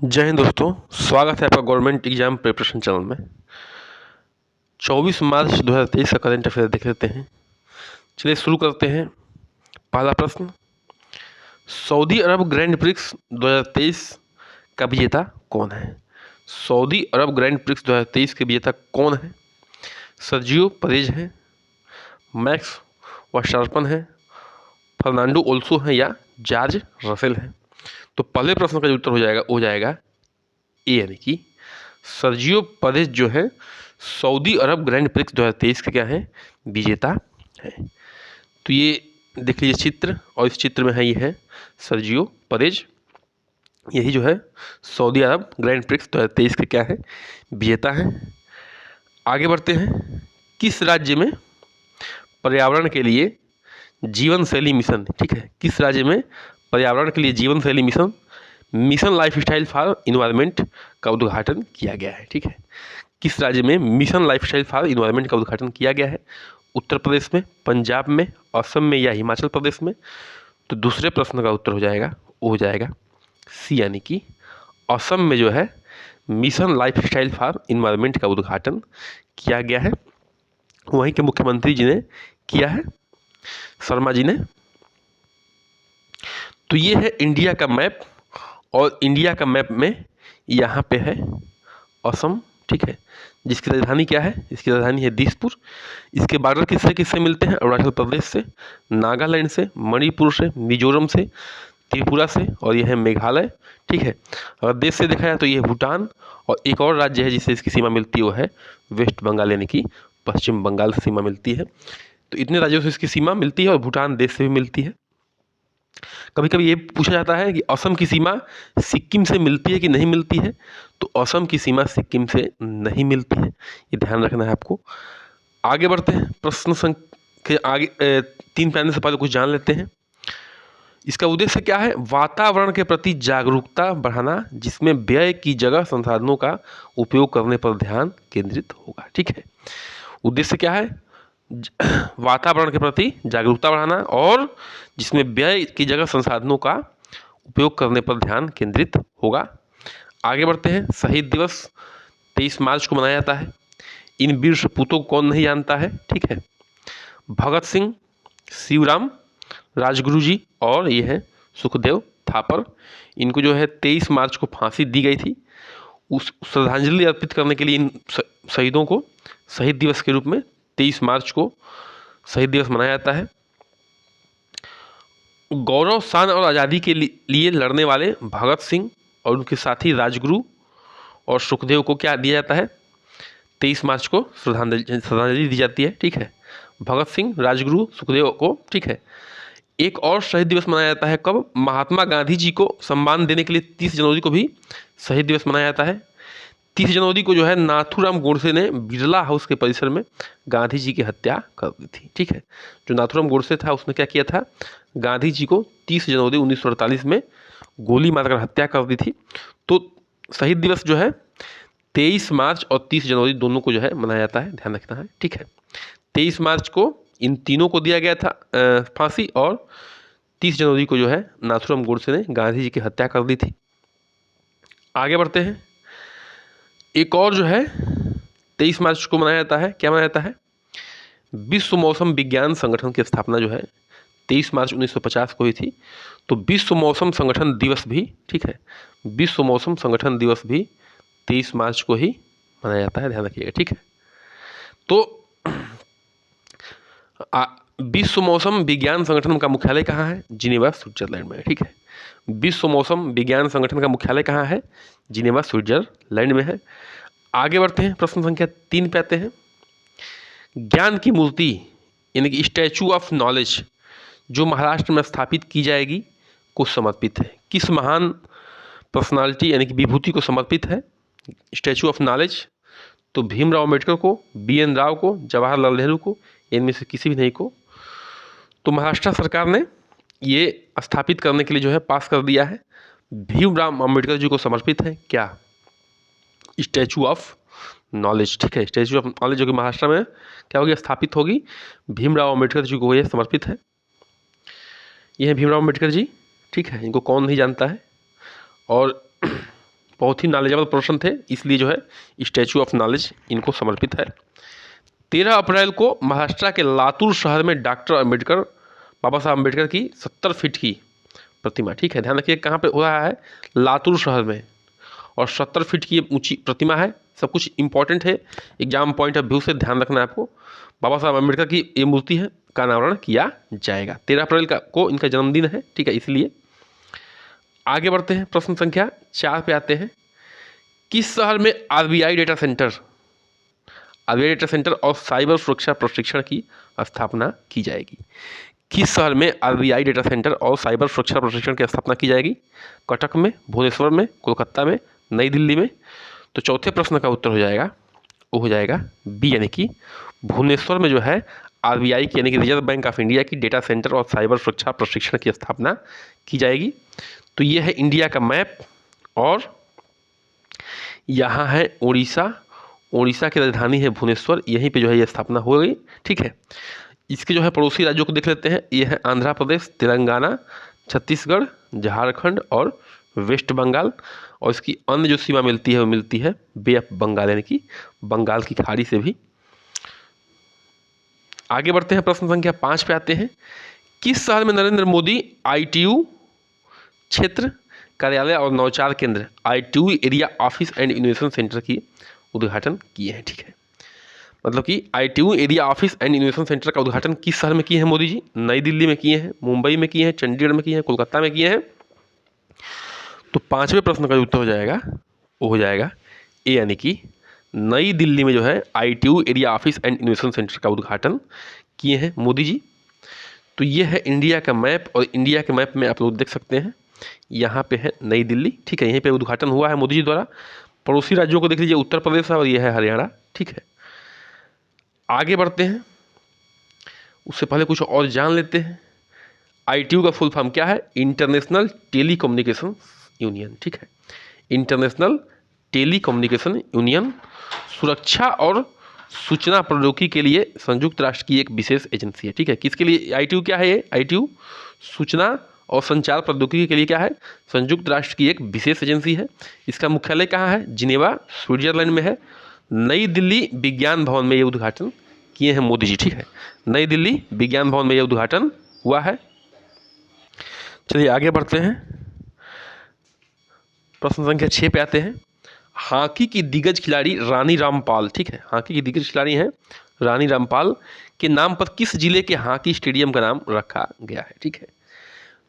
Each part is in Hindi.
जय हिंद दोस्तों, स्वागत है आपका गवर्नमेंट एग्जाम प्रिपरेशन चैनल में। 24 मार्च 2023 का करंट अफेयर देख लेते हैं। चलिए शुरू करते हैं। पहला प्रश्न, सऊदी अरब ग्रैंड प्रिक्स 2023 का विजेता कौन है? सऊदी अरब ग्रैंड प्रिक्स 2023 के विजेता कौन है? सर्जियो परेज हैं, मैक्स वर्स्टापन है, फर्नांडो ओल्सो हैं या जॉर्ज रसेल हैं? तो पहले प्रश्न का जो उत्तर हो जाएगा ए, यानी कि सर्जियो परेज जो है सऊदी अरब ग्रैंड प्रिक्स 2023 के क्या है, विजेता है। तो ये देख लीजिए चित्र, और इस चित्र में है, ये है सर्जियो परेज, यही जो है सऊदी अरब ग्रैंड प्रिक्स 2023 के क्या है, विजेता है। आगे बढ़ते हैं। किस राज्य में पर्यावरण के लिए जीवन शैली मिशन, ठीक है, किस राज्य में पर्यावरण के लिए जीवन शैली mission mission lifestyle for environment का उद्घाटन किया गया है? ठीक है, किस राज्य में मिशन लाइफस्टाइल फॉर इन्वायरमेंट का उद्घाटन किया गया है? उत्तर प्रदेश में, पंजाब में, असम में या हिमाचल प्रदेश में? तो दूसरे प्रश्न का उत्तर हो जाएगा सी, यानी कि असम में जो है मिशन लाइफस्टाइल फॉर इन्वायरमेंट का उद्घाटन किया गया है। वहीं के मुख्यमंत्री जी ने किया है, शर्मा जी ने। तो ये है इंडिया का मैप, और इंडिया का मैप में यहाँ पे है असम, ठीक है, जिसकी राजधानी क्या है? इसकी राजधानी है दिसपुर। इसके बॉर्डर किससे किससे मिलते हैं? अरुणाचल प्रदेश से, नागालैंड से, मणिपुर से, मिजोरम से, त्रिपुरा से, और यह है मेघालय, ठीक है। अगर देश से देखा जाए तो ये भूटान, और एक और राज्य है जिससे इसकी सीमा मिलती है, वो है वेस्ट बंगाल, यानी कि पश्चिम बंगाल से सीमा मिलती है। तो इतने राज्यों से इसकी सीमा मिलती है, और भूटान देश से भी मिलती है। कभी कभी ये पूछा जाता है कि असम की सीमा सिक्किम से मिलती है कि नहीं मिलती है? तो असम की सीमा सिक्किम से नहीं मिलती है, ये ध्यान रखना है आपको। आगे बढ़ते हैं। प्रश्न संख्या आगे 3 पहले से पहले कुछ जान लेते हैं। इसका उद्देश्य क्या है? वातावरण के प्रति जागरूकता बढ़ाना, जिसमें व्यय की जगह संसाधनों का उपयोग करने पर ध्यान केंद्रित होगा, ठीक है। उद्देश्य क्या है? वातावरण के प्रति जागरूकता बढ़ाना, और जिसमें व्यय की जगह संसाधनों का उपयोग करने पर ध्यान केंद्रित होगा। आगे बढ़ते हैं। शहीद दिवस 23 मार्च को मनाया जाता है। इन वीर सपूतों को कौन नहीं जानता है? ठीक है, भगत सिंह, शिवराम, राजगुरु जी, और ये है सुखदेव थापर। इनको जो है 23 मार्च को फांसी दी गई थी। उस श्रद्धांजलि अर्पित करने के लिए इन शहीदों को शहीद दिवस के रूप में 23 मार्च को शहीद दिवस मनाया जाता है। गौरव, शान और आज़ादी के लिए लड़ने वाले भगत सिंह और उनके साथी राजगुरु और सुखदेव को क्या दिया जाता है? 23 मार्च को श्रद्धांजलि दी जाती है, ठीक है, भगत सिंह, राजगुरु, सुखदेव को, ठीक है। एक और शहीद दिवस मनाया जाता है कब? महात्मा गांधी जी को सम्मान देने के लिए 30 जनवरी को भी शहीद दिवस मनाया जाता है। 30 जनवरी को जो है नाथूराम गोडसे ने बिरला हाउस के परिसर में गांधी जी की हत्या कर दी थी, ठीक है। जो नाथूराम गोडसे था उसने क्या किया था? गांधी जी को 30 जनवरी 1948 में गोली मारकर हत्या कर दी थी। तो शहीद दिवस जो है 23 मार्च और 30 जनवरी दोनों को जो है मनाया जाता है, ध्यान रखना है, ठीक है। 23 मार्च को इन तीनों को दिया गया था फांसी, और 30 जनवरी को जो है नाथूराम गोडसे ने गांधी जी की हत्या कर दी थी। आगे बढ़ते हैं। एक और जो है 23 मार्च को मनाया जाता है, क्या मनाया जाता है? विश्व मौसम विज्ञान संगठन की स्थापना जो है 23 मार्च 1950 को हुई थी। तो विश्व मौसम संगठन दिवस भी, ठीक है, विश्व मौसम संगठन दिवस भी 23 मार्च को ही मनाया जाता है, ध्यान रखिएगा, ठीक है। तो विश्व मौसम विज्ञान संगठन का मुख्यालय कहाँ है? जिनेवा, स्विट्जरलैंड में, ठीक है। विश्व मौसम विज्ञान संगठन का मुख्यालय कहाँ है? जिनेवा, स्विट्जरलैंड में है। आगे बढ़ते हैं। प्रश्न संख्या 3 पे आते हैं। ज्ञान की मूर्ति यानी कि स्टैचू ऑफ नॉलेज जो महाराष्ट्र में स्थापित की जाएगी को समर्पित है? किस महान पर्सनालिटी यानी कि विभूति को समर्पित है स्टैचू ऑफ नॉलेज? तो भीमराव अम्बेडकर को, BN राव को, जवाहरलाल नेहरू को, इनमें से किसी भी नहीं को। तो महाराष्ट्र सरकार ने ये स्थापित करने के लिए जो है पास कर दिया है। भीमराव अम्बेडकर जी को समर्पित है क्या? स्टैचू ऑफ नॉलेज, ठीक है, स्टैचू ऑफ नॉलेज जो कि महाराष्ट्र में क्या होगी? स्थापित होगी। भीमराव अम्बेडकर जी को ये समर्पित है। ये है भीमराव अम्बेडकर जी, ठीक है, इनको कौन नहीं जानता है। और बहुत ही नॉलेजेबल पर्सन थे, इसलिए जो है स्टैचू ऑफ नॉलेज इनको समर्पित है। 13 अप्रैल को महाराष्ट्र के लातूर शहर में डॉक्टर अम्बेडकर, बाबा साहब अम्बेडकर की 70 फीट की प्रतिमा, ठीक है, ध्यान रखिए कहाँ पे हो रहा है, लातूर शहर में, और 70 फीट की ऊंची प्रतिमा है। सब कुछ इंपॉर्टेंट है, एग्जाम पॉइंट ऑफ व्यू से ध्यान रखना है आपको। बाबा साहब अम्बेडकर की ये मूर्ति है का अनावरण किया जाएगा। 13 अप्रैल को इनका जन्मदिन है, ठीक है, इसलिए। आगे बढ़ते हैं, प्रश्न संख्या 4 पे आते हैं। किस शहर में आरबीआई डेटा सेंटर और साइबर सुरक्षा प्रशिक्षण की स्थापना की जाएगी? किस शहर में आरबीआई डेटा सेंटर और साइबर सुरक्षा प्रशिक्षण की स्थापना की जाएगी? कटक में, भुवनेश्वर में, कोलकाता में, नई दिल्ली में? तो चौथे प्रश्न का उत्तर हो जाएगा, वो हो जाएगा बी, यानी कि भुवनेश्वर में जो है आरबीआई की यानी कि रिजर्व बैंक ऑफ इंडिया की डेटा सेंटर और साइबर सुरक्षा प्रशिक्षण की स्थापना की जाएगी। तो ये है इंडिया का मैप, और यहाँ है उड़ीसा की राजधानी है भुवनेश्वर, यहीं पे जो है ये स्थापना हो गई, ठीक है। इसके जो है पड़ोसी राज्यों को देख लेते हैं। ये है आंध्र प्रदेश, तेलंगाना, छत्तीसगढ़, झारखंड और वेस्ट बंगाल, और इसकी अन्य जो सीमा मिलती है वो मिलती है बे ऑफ बंगाल, यानी कि बंगाल की खाड़ी से भी। आगे बढ़ते हैं, प्रश्न संख्या 5 पे आते हैं। किस शहर में नरेंद्र मोदी ITU क्षेत्र कार्यालय और नौचार केंद्र ITU area office and innovation centre की उद्घाटन किए हैं? ठीक है, मतलब कि ITU area office and innovation centre का उद्घाटन किस शहर में किए हैं मोदी जी? नई दिल्ली में किए हैं, मुंबई में किए हैं, चंडीगढ़ में किए हैं, कोलकाता में किए हैं? तो 5वें प्रश्न का उत्तर हो जाएगा, वो हो जाएगा ए, यानी कि नई दिल्ली में जो है ITU area office and innovation centre का उद्घाटन किए हैं मोदी जी। तो ये है इंडिया का मैप, और इंडिया के मैप में आप लोग देख सकते हैं यहाँ पे है नई दिल्ली, ठीक है, यहीं पे उद्घाटन हुआ है मोदी जी द्वारा। पड़ोसी राज्यों को देख लीजिए, उत्तर प्रदेश है और यह है हरियाणा, ठीक है। आगे बढ़ते हैं, उससे पहले कुछ और जान लेते हैं। ITU का फुल फॉर्म क्या है? इंटरनेशनल टेलीकम्युनिकेशन यूनियन, ठीक है, इंटरनेशनल टेलीकम्युनिकेशन यूनियन सुरक्षा और सूचना प्रौद्योगिकी के लिए संयुक्त राष्ट्र की एक विशेष एजेंसी है, ठीक है। किसके लिए ITU क्या है? ये ITU सूचना और संचार प्रौद्योगिकी के लिए क्या है? संयुक्त राष्ट्र की एक विशेष एजेंसी है। इसका मुख्यालय कहाँ है? जिनेवा, स्विट्जरलैंड में है। नई दिल्ली विज्ञान भवन में ये उद्घाटन किए हैं मोदी जी, ठीक है, नई दिल्ली विज्ञान भवन में ये उद्घाटन हुआ है। चलिए आगे बढ़ते हैं, प्रश्न संख्या 6 पे आते हैं। हॉकी की दिग्गज खिलाड़ी रानी रामपाल, ठीक है, हॉकी की दिग्गज खिलाड़ी हैं रानी रामपाल, के नाम पर किस जिले के हॉकी स्टेडियम का नाम रखा गया है? ठीक है,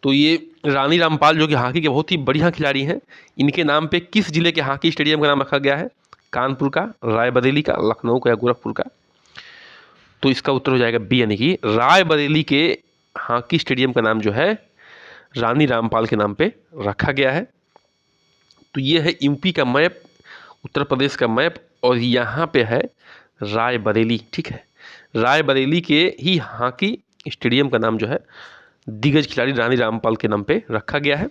तो ये रानी रामपाल जो कि हॉकी के बहुत ही बढ़िया खिलाड़ी हैं, इनके नाम पे किस जिले के हॉकी स्टेडियम का नाम रखा गया है? कानपुर का, रायबरेली का, लखनऊ का या गोरखपुर का? तो इसका उत्तर हो जाएगा बी, यानी कि रायबरेली के हॉकी स्टेडियम का नाम जो है रानी रामपाल के नाम पे रखा गया है। तो ये है यूपी का मैप, उत्तर प्रदेश का मैप, और यहाँ पे है रायबरेली, ठीक है, रायबरेली के ही हॉकी स्टेडियम का नाम जो है दिग्गज खिलाड़ी रानी रामपाल के नाम पे रखा गया है।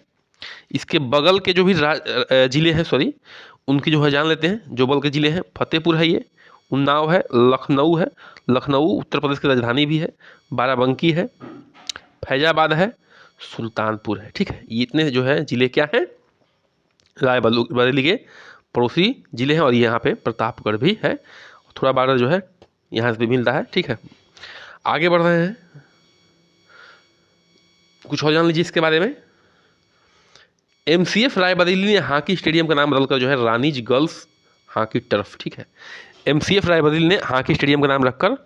इसके बगल के जो भी जिले हैं, सॉरी, उनकी जो है जान लेते हैं। जो बगल के जिले हैं, फतेहपुर है, ये उन्नाव है, लखनऊ है, लखनऊ उत्तर प्रदेश की राजधानी भी है, बाराबंकी है, फैजाबाद है, सुल्तानपुर है, ठीक है। ये इतने जो है जिले क्या हैं? रायबरेली के पड़ोसी जिले हैं, और यहाँ पे प्रतापगढ़ भी है, थोड़ा बॉर्डर जो है यहाँ से भी मिलता है, ठीक है। आगे बढ़ रहे हैं, कुछ और जान लीजिए इसके बारे में। MCF रायबरेली ने हॉकी स्टेडियम का नाम बदलकर जो है रानीज गर्ल्स हॉकी टर्फ, ठीक है, MCF रायबरेली ने हॉकी स्टेडियम का नाम रखकर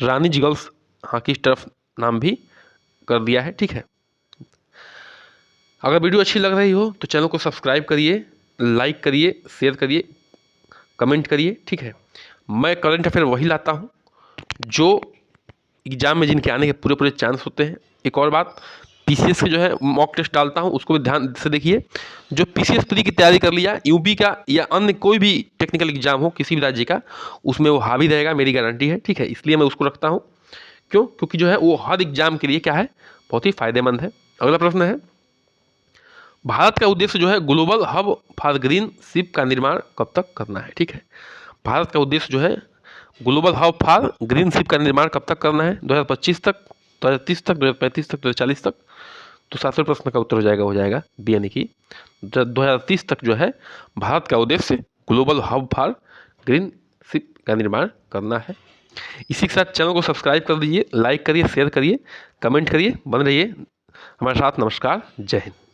रानीज गर्ल्स हॉकी टर्फ नाम भी कर दिया है, ठीक है। अगर वीडियो अच्छी लग रही हो तो चैनल को सब्सक्राइब करिए, लाइक करिए, शेयर करिए, कमेंट करिए, ठीक है। मैं करंट अफेयर वही लाता हूँ जो एग्जाम में जिनके आने के पूरे पूरे चांस होते हैं। एक और बात, PCS के जो है मॉक टेस्ट डालता हूँ, उसको भी ध्यान से देखिए। जो PCS प्री की तैयारी कर लिया, यूपी का या अन्य कोई भी टेक्निकल एग्जाम हो किसी भी राज्य का, उसमें वो हावी रहेगा, मेरी गारंटी है, ठीक है। इसलिए मैं उसको रखता हूँ, क्यों? क्योंकि जो है वो हर एग्जाम के लिए क्या है, बहुत ही फायदेमंद है। अगला प्रश्न है, भारत का उद्देश्य जो है global hub for green ship का निर्माण कब तक करना है? ठीक है, भारत का उद्देश्य जो है global hub for green ship का निर्माण कब तक करना है? 2025 तक, 2030 तक, 2035 तक, 2040 तक? तो 7वें प्रश्न का उत्तर हो जाएगा बी, यानी कि 2030 तक जो है भारत का उद्देश्य global hub for green ship का निर्माण करना है। इसी के साथ चैनल को सब्सक्राइब कर दीजिए, लाइक करिए, शेयर करिए, कमेंट करिए, बन रहिए हमारे साथ। नमस्कार, जय हिंद।